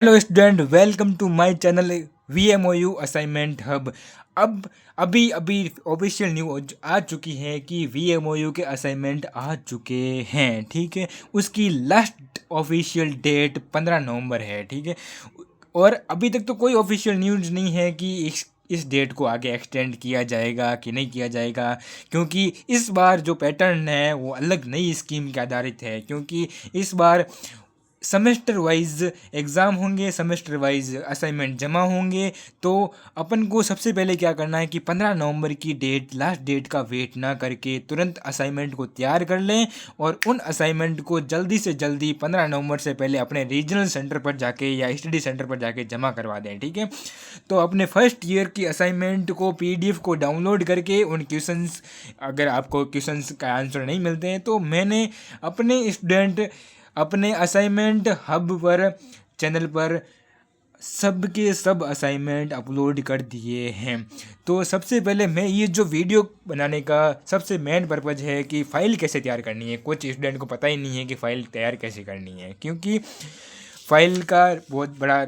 Hello student, welcome to my channel VMOU assignment hub. अब अभी अभी ऑफिशियल न्यूज आ चुकी है कि VMOU के असाइनमेंट आ चुके हैं। ठीक है, उसकी लास्ट ऑफिशियल डेट 15 नवंबर है। ठीक है, और अभी तक तो कोई ऑफिशियल न्यूज नहीं है कि इस डेट को आगे एक्सटेंड किया जाएगा कि नहीं किया जाएगा, क्योंकि इस बार जो पैटर्न है वो अलग नई स्कीम के आधारित है। क्योंकि इस बार सेमेस्टर वाइज एग्ज़ाम होंगे, सेमेस्टर वाइज असाइनमेंट जमा होंगे। तो अपन को सबसे पहले क्या करना है कि 15 नवंबर की डेट, लास्ट डेट का वेट ना करके तुरंत असाइनमेंट को तैयार कर लें और उन असाइनमेंट को जल्दी से जल्दी 15 नवंबर से पहले अपने रीजनल सेंटर पर जाके या स्टडी सेंटर पर जाके जमा करवा दें। ठीक है, तो अपने फर्स्ट ईयर की असाइनमेंट को PDF को डाउनलोड करके उन क्वेश्चंस, अगर आपको क्वेश्चंस का आंसर नहीं मिलते हैं तो मैंने अपने स्टूडेंट अपने असाइनमेंट हब पर चैनल पर सबके सब असाइनमेंट अपलोड कर दिए हैं। तो सबसे पहले मैं ये जो वीडियो बनाने का सबसे मेन पर्पज़ है कि फ़ाइल कैसे तैयार करनी है। कुछ स्टूडेंट को पता ही नहीं है कि फ़ाइल तैयार कैसे करनी है, क्योंकि फ़ाइल का बहुत बड़ा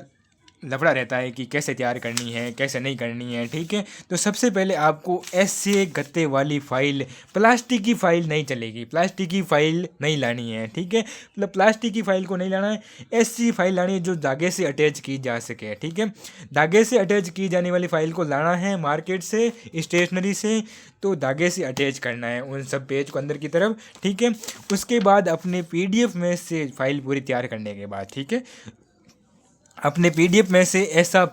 लफड़ा रहता है कि कैसे तैयार करनी है, कैसे नहीं करनी है। ठीक है, तो सबसे पहले आपको ऐसे गत्ते वाली फ़ाइल, प्लास्टिक की फ़ाइल नहीं चलेगी, प्लास्टिक की फ़ाइल नहीं लानी है। ठीक है, मतलब प्लास्टिक की फ़ाइल को नहीं लाना है, ऐसी फ़ाइल लानी है जो धागे से अटैच की जा सके। ठीक है, धागे से अटैच की जाने वाली फ़ाइल को लाना है मार्केट से, स्टेशनरी से। तो धागे से अटैच करना है उन सब पेज को अंदर की तरफ। ठीक है, उसके बाद अपने PDF में से फ़ाइल पूरी तैयार करने के बाद, ठीक है, अपने PDF में से ऐसे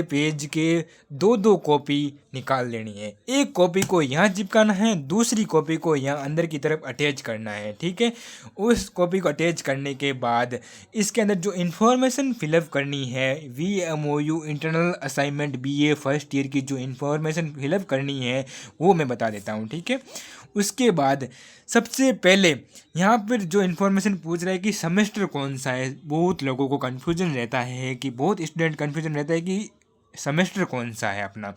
पेज के दो दो कॉपी निकाल लेनी है। एक कॉपी को यहाँ चिपकाना है, दूसरी कॉपी को यहाँ अंदर की तरफ अटैच करना है। ठीक है, उस कॉपी को अटैच करने के बाद इसके अंदर जो इन्फॉर्मेशन फिलअप करनी है, VMOU internal assignment BA first year की जो इन्फॉर्मेशन फिलअप करनी है वो मैं बता देता हूँ। ठीक है, उसके बाद सबसे पहले यहाँ पर जो इन्फॉर्मेशन पूछ रहा है कि सेमेस्टर कौन सा है। बहुत लोगों को कन्फ्यूजन रहता है कि बहुत स्टूडेंट कन्फ्यूजन रहता है कि सेमेस्टर कौन सा है अपना।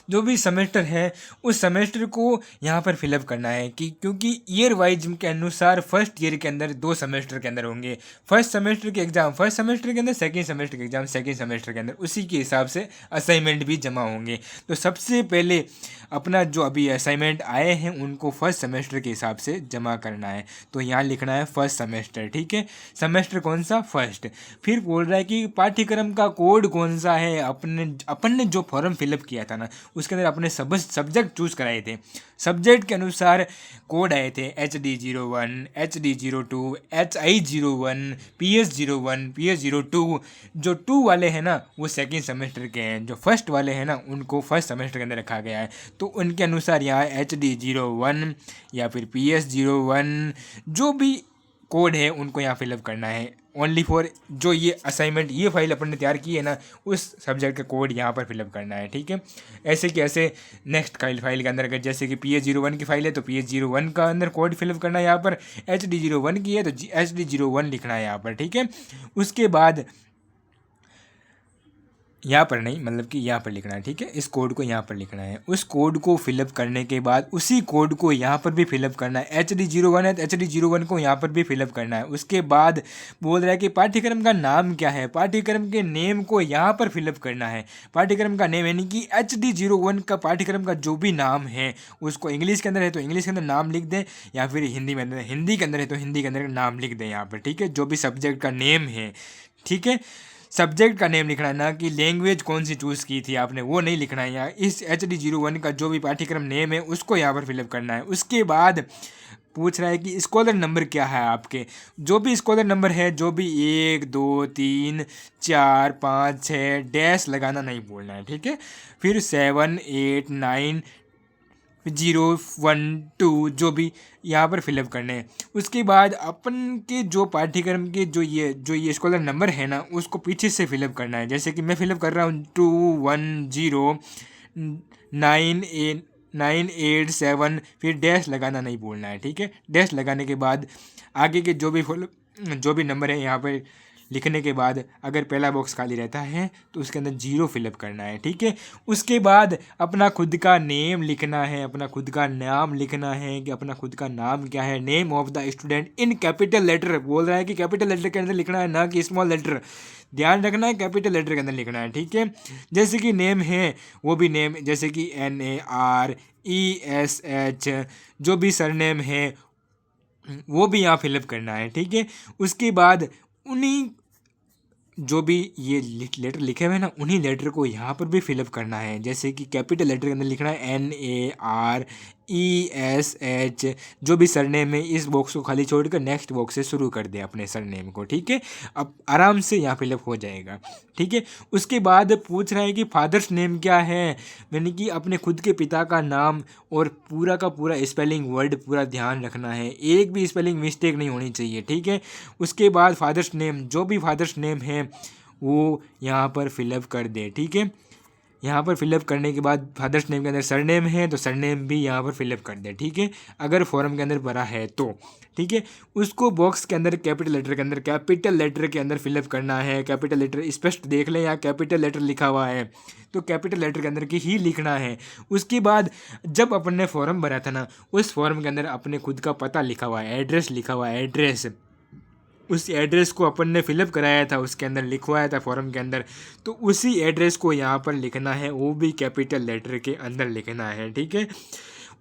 जो भी सेमेस्टर है उस सेमेस्टर को यहाँ पर फिलअप करना है कि क्योंकि ईयर वाइज के अनुसार फर्स्ट ईयर के अंदर 2 सेमेस्टर के अंदर होंगे। फर्स्ट सेमेस्टर के एग्ज़ाम फर्स्ट सेमेस्टर के अंदर, सेकेंड सेमेस्टर के एग्ज़ाम सेकेंड सेमेस्टर के अंदर, उसी के हिसाब से असाइनमेंट भी जमा होंगे। तो सबसे पहले अपना जो अभी असाइनमेंट आए हैं उनको फर्स्ट सेमेस्टर के हिसाब से जमा करना है। तो यहाँ लिखना है फर्स्ट सेमेस्टर। ठीक है, सेमेस्टर कौन सा, फर्स्ट। फिर बोल रहा है कि पाठ्यक्रम का कोड कौन सा है। अपन ने जो फॉर्म फिलअप किया था ना, उसके अंदर अपने सब सब्जेक्ट चूज़ कराए थे। सब्जेक्ट के अनुसार कोड आए थे HD01, HD02, HI01, PS01, PS02। जो 2 वाले हैं ना वो सेकेंड सेमेस्टर के हैं, जो फर्स्ट वाले हैं ना उनको फर्स्ट सेमेस्टर के अंदर रखा गया है। तो उनके अनुसार यहाँ HD01 या फिर PS01 जो भी कोड है उनको यहाँ फिलअप करना है। ओनली फॉर जो ये असाइनमेंट, ये फाइल अपन ने तैयार की है ना, उस सब्जेक्ट का कोड यहाँ पर फिलअप करना है। ठीक है, ऐसे कि ऐसे नेक्स्ट फाइल के अंदर अगर जैसे कि PS01 की फाइल है तो PS01 का अंदर कोड फिलअप करना है। यहाँ पर HD01 की है तो HD01 लिखना है यहाँ पर। ठीक है, उसके बाद यहाँ पर नहीं, मतलब कि यहाँ पर लिखना है। ठीक है, इस कोड को यहाँ पर लिखना है। उस कोड को फिलअप करने के बाद उसी कोड को यहाँ पर भी फिलअप करना है। HD01 है तो HD01 को यहाँ पर भी फिलअप करना है। उसके बाद बोल रहा है कि पाठ्यक्रम का नाम क्या है, पाठ्यक्रम के नेम को यहाँ पर फिलअप करना है। पाठ्यक्रम का नेम यानी कि HD01 का पाठ्यक्रम का जो भी नाम है उसको इंग्लिश के अंदर है तो इंग्लिश के अंदर नाम लिख दें, या फिर हिंदी में अंदर, हिंदी के अंदर है तो हिंदी के अंदर नाम लिख दें यहाँ पर। ठीक है, जो भी सब्जेक्ट का नेम है। ठीक है, सब्जेक्ट का नेम लिखना है, ना कि लैंग्वेज कौन सी चूज़ की थी आपने वो नहीं लिखना है। यहाँ इस HD01 का जो भी पाठ्यक्रम नेम है उसको यहाँ पर फिलअप करना है। उसके बाद पूछ रहा है कि स्कॉलर नंबर क्या है आपके। जो भी स्कॉलर नंबर है, जो भी 1 2 3 4 5 6 डैश लगाना नहीं बोलना है। ठीक है, फिर 7 8 9 0 1 2 जो भी यहाँ पर फिलअप करने हैं। उसके बाद अपन के जो पाठ्यक्रम के जो ये स्कॉलर नंबर है ना उसको पीछे से फिलअप करना है। जैसे कि मैं फिलअप कर रहा हूँ 2109897, फिर डैश लगाना नहीं बोलना है। ठीक है, डैश लगाने के बाद आगे के जो भी नंबर है यहाँ पर लिखने के बाद अगर पहला बॉक्स खाली रहता है तो उसके अंदर 0 फिलअप करना है, ठीक है। उसके बाद अपना खुद का नेम लिखना है, अपना खुद का नाम लिखना है कि अपना खुद का नाम क्या है। Name of the student in capital letter, बोल रहा है कि कैपिटल लेटर के अंदर लिखना है, ना कि स्मॉल लेटर। ध्यान रखना है कैपिटल लेटर के अंदर लिखना है, ठीक है। जैसे कि नेम है वो भी नेम, जैसे कि NARESH, जो भी सरनेम है वो भी यहाँ फिलअप करना है, ठीक है। उसके बाद उन्हीं जो भी ये लेटर लिखे हुए हैं ना, उन्हीं लेटर को यहाँ पर भी फिलअप करना है। जैसे कि कैपिटल लेटर के अंदर लिखना है NARESH, जो भी सरनेम है इस बॉक्स को खाली छोड़कर नेक्स्ट बॉक्स से शुरू कर दे अपने सरनेम को, ठीक है। अब आराम से यहाँ फिलअप हो जाएगा, ठीक है। उसके बाद पूछ रहा है कि फादर्स नेम क्या है, यानी कि अपने खुद के पिता का नाम और पूरा का पूरा स्पेलिंग वर्ड पूरा ध्यान रखना है, एक भी स्पेलिंग मिस्टेक नहीं होनी चाहिए, ठीक है। उसके बाद फादर्स नेम, जो भी फादर्स नेम है वो यहाँ पर फिलअप कर दे, ठीक है। यहाँ पर फिलअप करने के बाद फादर्स नेम के अंदर सरनेम है तो सरनेम भी यहाँ पर फिलअप कर दे, ठीक है, अगर फॉर्म के अंदर भरा है तो, ठीक है। उसको बॉक्स के अंदर कैपिटल लेटर के अंदर फिलअप करना है। कैपिटल लेटर स्पष्ट देख लें, यहाँ कैपिटल लेटर लिखा हुआ है तो कैपिटल लेटर के अंदर की ही लिखना है। उसके बाद जब अपन ने फॉर्म भरा था ना, उस फॉर्म के अंदर अपने खुद का पता लिखा हुआ है, एड्रेस लिखा हुआ है, एड्रेस, उस एड्रेस को अपन ने फिलअप कराया था, उसके अंदर लिखवाया था फॉर्म के अंदर, तो उसी एड्रेस को यहाँ पर लिखना है, वो भी कैपिटल लेटर के अंदर लिखना है, ठीक है।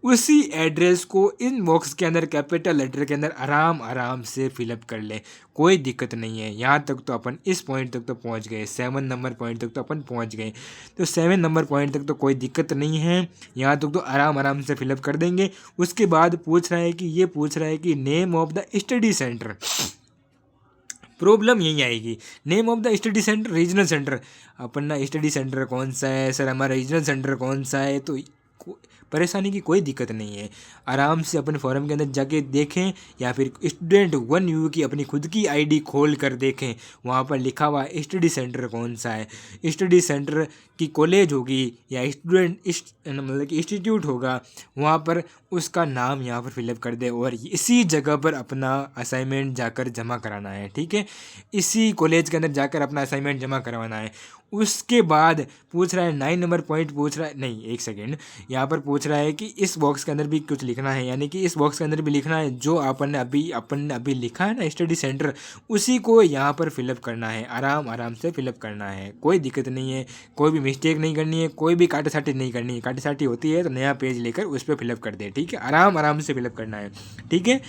उसी एड्रेस को इन बॉक्स के अंदर कैपिटल लेटर के अंदर आराम से फिलअप कर ले, कोई दिक्कत नहीं है। यहाँ तक तो अपन इस पॉइंट तक तो पहुँच गए, 7 नंबर पॉइंट तक तो अपन पहुँच गए, तो 7 नंबर पॉइंट तक तो कोई दिक्कत नहीं है, यहाँ तक तो आराम से फिलअप कर देंगे। उसके बाद पूछ रहा है कि name of the study centre, problem यही आएगी। Name of the study centre, regional centre, अपन ना स्टडी सेंटर कौन सा है सर, हमारा रीजनल सेंटर कौन सा है, तो परेशानी की कोई दिक्कत नहीं है। आराम से अपन फॉर्म के अंदर जाके देखें या फिर स्टूडेंट 1U की अपनी खुद की ID खोल कर देखें, वहाँ पर लिखा हुआ स्टडी सेंटर कौन सा है। स्टडी सेंटर की कॉलेज होगी या स्टूडेंट मतलब कि इंस्टीट्यूट होगा, वहाँ पर उसका नाम यहाँ पर फिलअप कर दे और इसी जगह पर अपना असाइनमेंट जाकर जमा कराना है, ठीक है। इसी कॉलेज के अंदर जाकर अपना असाइनमेंट जमा करवाना है। उसके बाद पूछ रहा है 9 नंबर पॉइंट पूछ रहा है, नहीं एक सेकेंड, यहाँ पर पूछ रहा है कि इस बॉक्स के अंदर भी कुछ लिखना है, यानी कि इस बॉक्स के अंदर भी लिखना है जो अपन ने अभी लिखा है ना स्टडी सेंटर, उसी को यहाँ पर फिलअप करना है, आराम से फिलअप करना है, कोई दिक्कत नहीं है, कोई भी मिस्टेक नहीं करनी है, कोई भी काटासाटी नहीं करनी है। काटासाटी होती है तो नया पेज लेकर उस पर फिलअप कर दे, ठीक है, आराम से फिलअप करना है, ठीक है।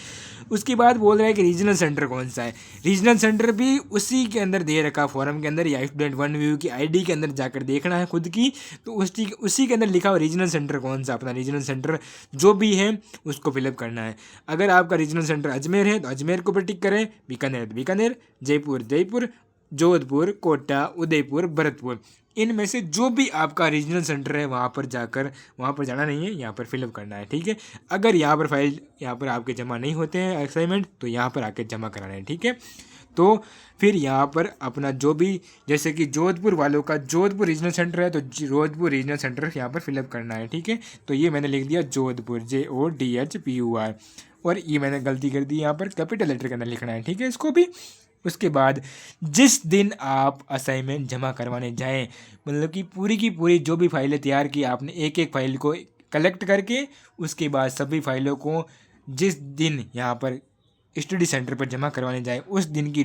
उसके बाद बोल रहा है कि रीजनल सेंटर कौन सा है, रीजनल सेंटर भी उसी के अंदर दे रखा फॉर्म के अंदर या स्टूडेंट 1U की ID के अंदर जाकर देखना है खुद की, तो उसी के अंदर लिखा हुआ रीजनल सेंटर कौन सा, अपना रीजनल सेंटर जो भी है उसको फिलअप करना है। अगर आपका रीजनल सेंटर अजमेर है तो अजमेर को पर टिक करें, बीकानेर तो बीकानेर, जयपुर, जोधपुर, कोटा, उदयपुर, भरतपुर, इनमें से जो भी आपका रीजनल सेंटर है वहाँ पर जाना नहीं है, यहाँ पर फिलअप करना है, ठीक है। अगर यहाँ पर आपके जमा नहीं होते हैं असाइनमेंट तो यहाँ पर आके जमा कराना है, ठीक है। तो फिर यहाँ पर अपना जो भी, जैसे कि जोधपुर वालों का जोधपुर रीजनल सेंटर है तो जोधपुर रीजनल सेंटर यहाँ पर फिलअप करना है, ठीक है। तो ये मैंने लिख दिया जोधपुर, JODHPUR, और ये मैंने गलती कर दी, यहाँ पर कैपिटल लेटर के अंदर लिखना है, ठीक है, इसको भी। उसके बाद जिस दिन आप असाइनमेंट जमा करवाने जाएं, मतलब कि पूरी की पूरी जो भी फाइलें तैयार की आपने, एक एक फाइल को कलेक्ट करके उसके बाद सभी फाइलों को जिस दिन यहाँ पर स्टडी सेंटर पर जमा करवाने जाए उस दिन की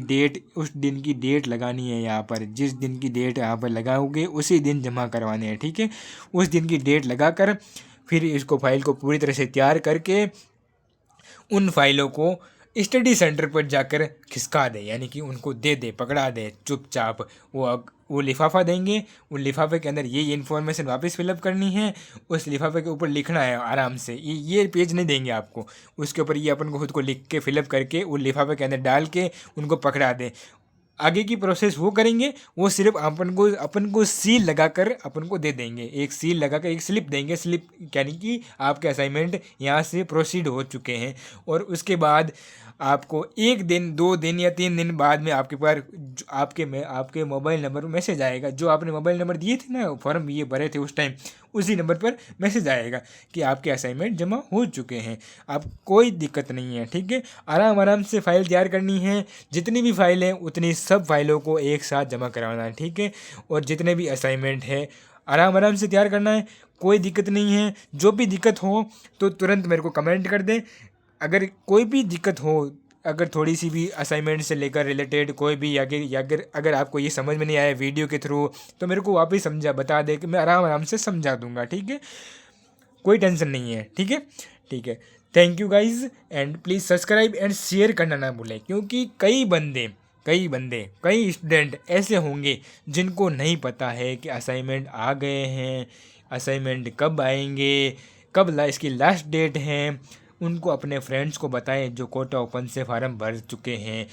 डेट लगानी है यहाँ पर, जिस दिन की डेट यहाँ पर लगाओगे उसी दिन जमा करवाने हैं, ठीक है। उस दिन की डेट लगाकर फिर इसको फाइल को पूरी तरह से तैयार करके उन फाइलों को स्टडी सेंटर पर जाकर खिसका दे, यानी कि उनको दे दे, पकड़ा दे चुपचाप। वो लिफाफा देंगे, उन लिफाफे के अंदर ये इन्फॉर्मेशन वापस फिलअप करनी है, उस लिफाफे के ऊपर लिखना है आराम से, ये पेज नहीं देंगे आपको, उसके ऊपर ये अपन को खुद को लिख के फिलअप करके उन लिफाफे के अंदर डाल के उनको पकड़ा दे। आगे की प्रोसेस वो करेंगे, वो सिर्फ अपन को सील लगाकर अपन को दे देंगे, एक सील लगाकर एक स्लिप देंगे, स्लिप यानी कि आपके असाइनमेंट यहाँ से प्रोसीड हो चुके हैं। और उसके बाद आपको 1 दिन 2 दिन या 3 दिन बाद में आपके पास आपके मोबाइल नंबर पर मैसेज आएगा, जो आपने मोबाइल नंबर दिए थे ना, फॉर्म ये भरे थे उस टाइम, उसी नंबर पर मैसेज आएगा कि आपके असाइनमेंट जमा हो चुके हैं। आप कोई दिक्कत नहीं है, ठीक है। आराम आराम से फ़ाइल तैयार करनी है, जितनी भी फाइल हैं उतनी सब फाइलों को एक साथ जमा करवाना है, ठीक है। और जितने भी असाइनमेंट है आराम आराम से तैयार करना है, कोई दिक्कत नहीं है। जो भी दिक्कत हो तो तुरंत मेरे को कमेंट कर दें। अगर कोई भी दिक्कत हो, अगर थोड़ी सी भी असाइनमेंट से लेकर रिलेटेड कोई भी, अगर आपको ये समझ में नहीं आया वीडियो के थ्रू, तो मेरे को वापस बता दे कि मैं आराम आराम से समझा दूंगा, ठीक है। कोई टेंशन नहीं है, ठीक है, ठीक है। Thank you guys, and please subscribe and share करना ना भूलें, क्योंकि कई स्टूडेंट ऐसे होंगे जिनको नहीं पता है कि असाइनमेंट आ गए हैं, असाइनमेंट कब आएंगे, इसकी लास्ट डेट है। उनको अपने फ्रेंड्स को बताएं जो कोटा ओपन से फार्म भर चुके हैं।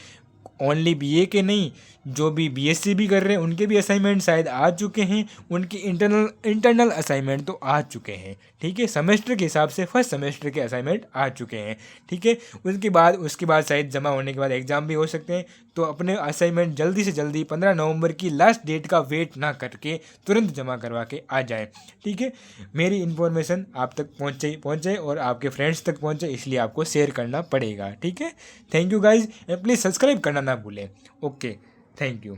ओनली बीए के नहीं, जो भी बीएससी भी कर रहे हैं उनके भी असाइनमेंट शायद आ चुके हैं, उनकी इंटरनल असाइनमेंट तो आ चुके हैं, ठीक है। सेमेस्टर के हिसाब से फर्स्ट सेमेस्टर के असाइनमेंट आ चुके हैं, ठीक है। उसके बाद शायद जमा होने के बाद एग्ज़ाम भी हो सकते हैं। तो अपने असाइनमेंट जल्दी से जल्दी 15 नवंबर की लास्ट डेट का वेट ना करके तुरंत जमा करवा के आ जाए, ठीक है। मेरी इन्फॉर्मेशन आप तक पहुँचे और आपके फ्रेंड्स तक पहुँचे, इसलिए आपको शेयर करना पड़ेगा, ठीक है। Thank you guys, and please subscribe करना ना भूलें। Okay, thank you.